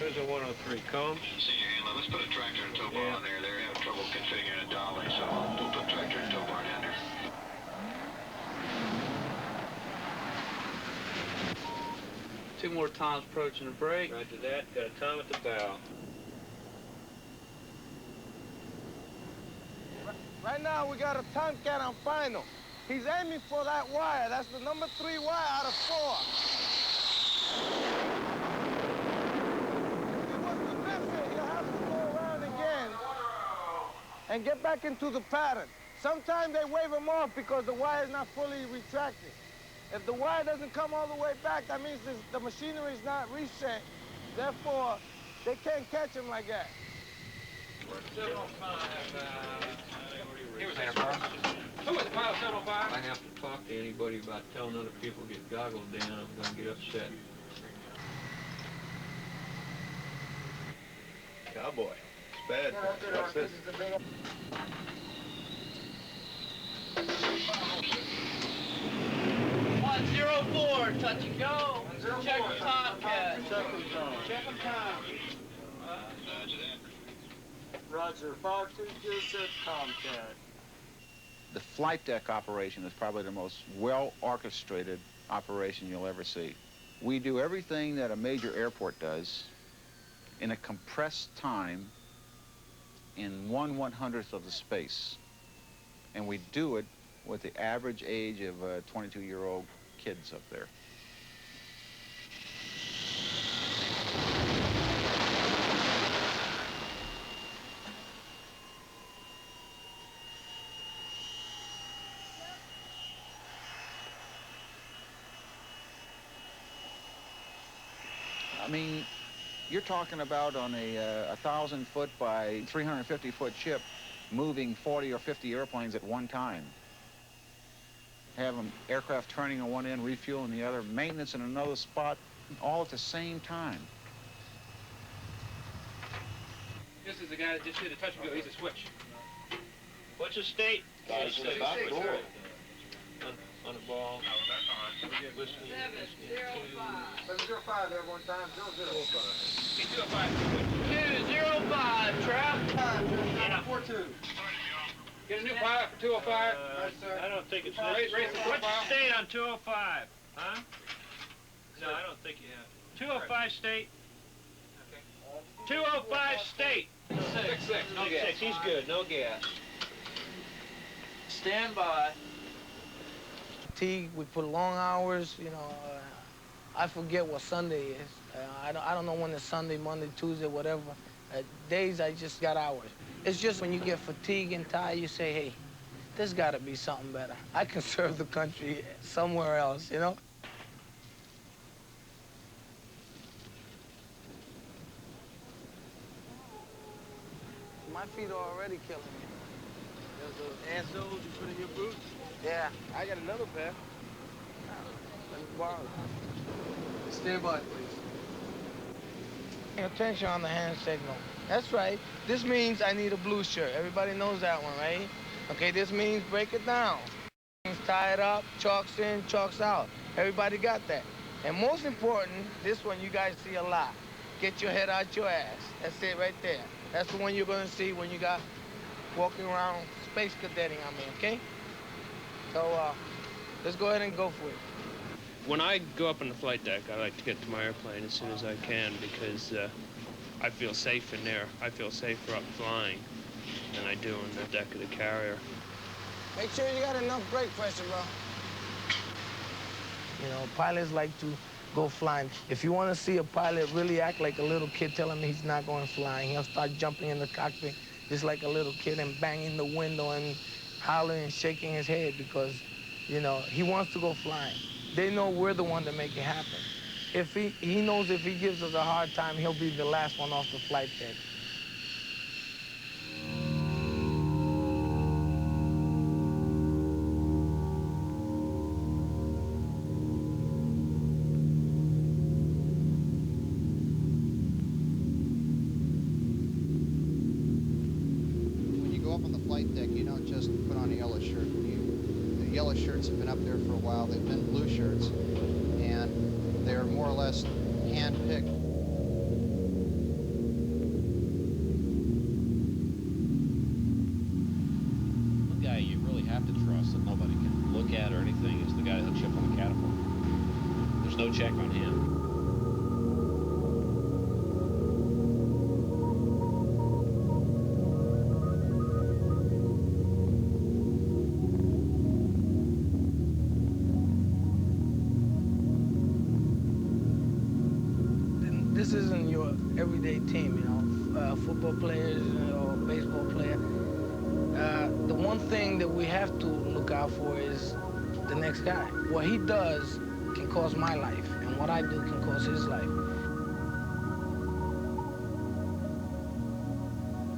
Cruiser 103, Combs. Senior handler, let's put a tractor and tow bar on there. They're having trouble configuring a dolly, so we'll put tractor and tow bar down there. 2 more times approaching the brake. Roger that. Got a time at the bow. Right now, we got a Tomcat on final. He's aiming for that wire. That's the number 3 wire out of 4. If he wants to miss it, he'll have to go around again and get back into the pattern. Sometimes they wave him off because the wire is not fully retracted. If the wire doesn't come all the way back, that means the machinery is not reset. Therefore, they can't catch him like that. Here's Enterprise. Who is pilot 705? I have to talk to anybody about telling other people to get goggles down. I'm going to get upset. Cowboy. It's bad. What's this? 104, touch and go. Check the Tomcat. Check the time. Roger, 526 Tomcat. The flight deck operation is probably the most well-orchestrated operation you'll ever see. We do everything that a major airport does in a compressed time in 1/100th of the space. And we do it with the average age of 22-year-old kids up there. I mean, you're talking about on a 1,000-foot by 350-foot ship moving 40 or 50 airplanes at one time. Have them aircraft turning on one end, refueling the other, maintenance in another spot, all at the same time. This is the guy that just hit a touch and go. He's a switch. What's the state? Back door. On the ball. No, that's all right. Listening. 705 there one time, 005. 205, trap. Yeah. 42. Get a new pilot for 205. I don't think it's Race necessary. the What's profile. the state on 205? Huh? No, I don't think you have. 205 state. 205 state. 6-6, no gas. Six. He's good. No gas. Stand by. We put long hours, you know. I forget what Sunday is. I don't know when it's Sunday, Monday, Tuesday, whatever. Days, I just got hours. It's just when you get fatigued and tired, you say, hey, there's got to be something better. I can serve the country somewhere else, you know? My feet are already killing me. Those assholes you put in your boots? Yeah. I got another pair. Let me borrow it. Stand by, please. Pay attention on the hand signal. That's right. This means I need a blue shirt. Everybody knows that one, right? Okay, this means break it down. Tie it up, chalks in, chalks out. Everybody got that. And most important, this one you guys see a lot. Get your head out your ass. That's it right there. That's the one you're gonna see when you got walking around space cadetting, okay? So, let's go ahead and go for it. When I go up on the flight deck, I like to get to my airplane as soon as I can because I feel safe in there. I feel safer up flying than I do on the deck of the carrier. Make sure you got enough brake pressure, bro. You know, pilots like to go flying. If you want to see a pilot really act like a little kid, tell him he's not going flying. He'll start jumping in the cockpit just like a little kid and banging the window and hollering and shaking his head because, you know, he wants to go flying. They know we're the one to make it happen. If he knows if he gives us a hard time, he'll be the last one off the flight deck. When you go up on the flight deck, you don't just put on a yellow shirt. The yellow shirts have been up there for a while. They've been blue shirts, and they're more or less hand-picked. have to trust that nobody can look at or anything is the guy that hooks you up on the catapult. There's no check on him. This isn't your everyday team, you know, football players or baseball player. The one thing that we have to look out for is the next guy. What he does can cost my life, and what I do can cost his life.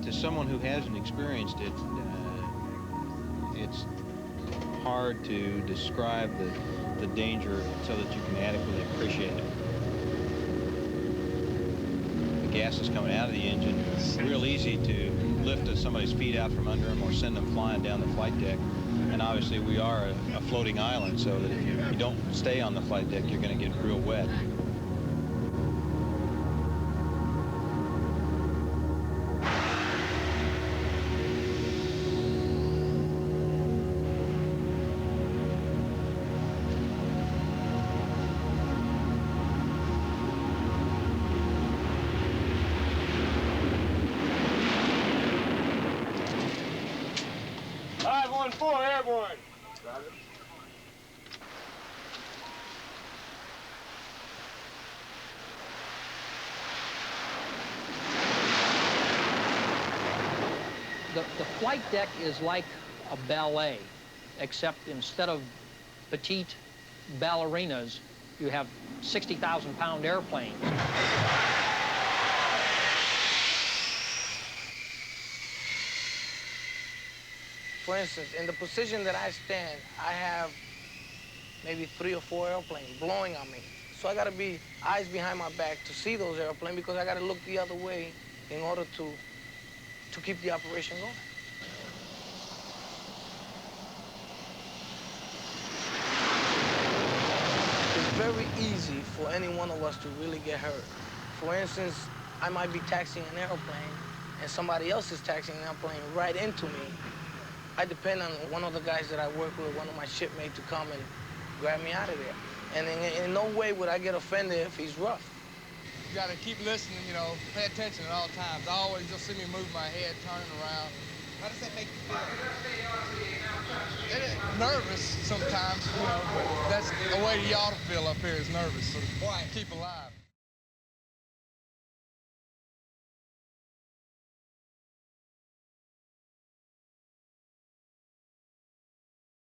To someone who hasn't experienced it, it's hard to describe the danger so that you can adequately appreciate it. Gas is coming out of the engine. It's real easy to lift somebody's feet out from under them or send them flying down the flight deck. And obviously we are a floating island, so that if you don't stay on the flight deck, you're going to get real wet. Airborne. The flight deck is like a ballet, except instead of petite ballerinas, you have 60,000-pound airplanes. For instance, in the position that I stand, I have maybe 3 or 4 airplanes blowing on me. So I gotta be eyes behind my back to see those airplanes because I gotta look the other way in order to keep the operation going. It's very easy for any one of us to really get hurt. For instance, I might be taxiing an airplane and somebody else is taxiing an airplane right into me. I depend on one of the guys that I work with, one of my shipmates, to come and grab me out of there. And in no way would I get offended if he's rough. You gotta keep listening, you know, pay attention at all times. You'll see me move my head, turning around. How does that make you feel? Nervous sometimes, you know, but that's the way you ought to feel up here is nervous. So keep alive.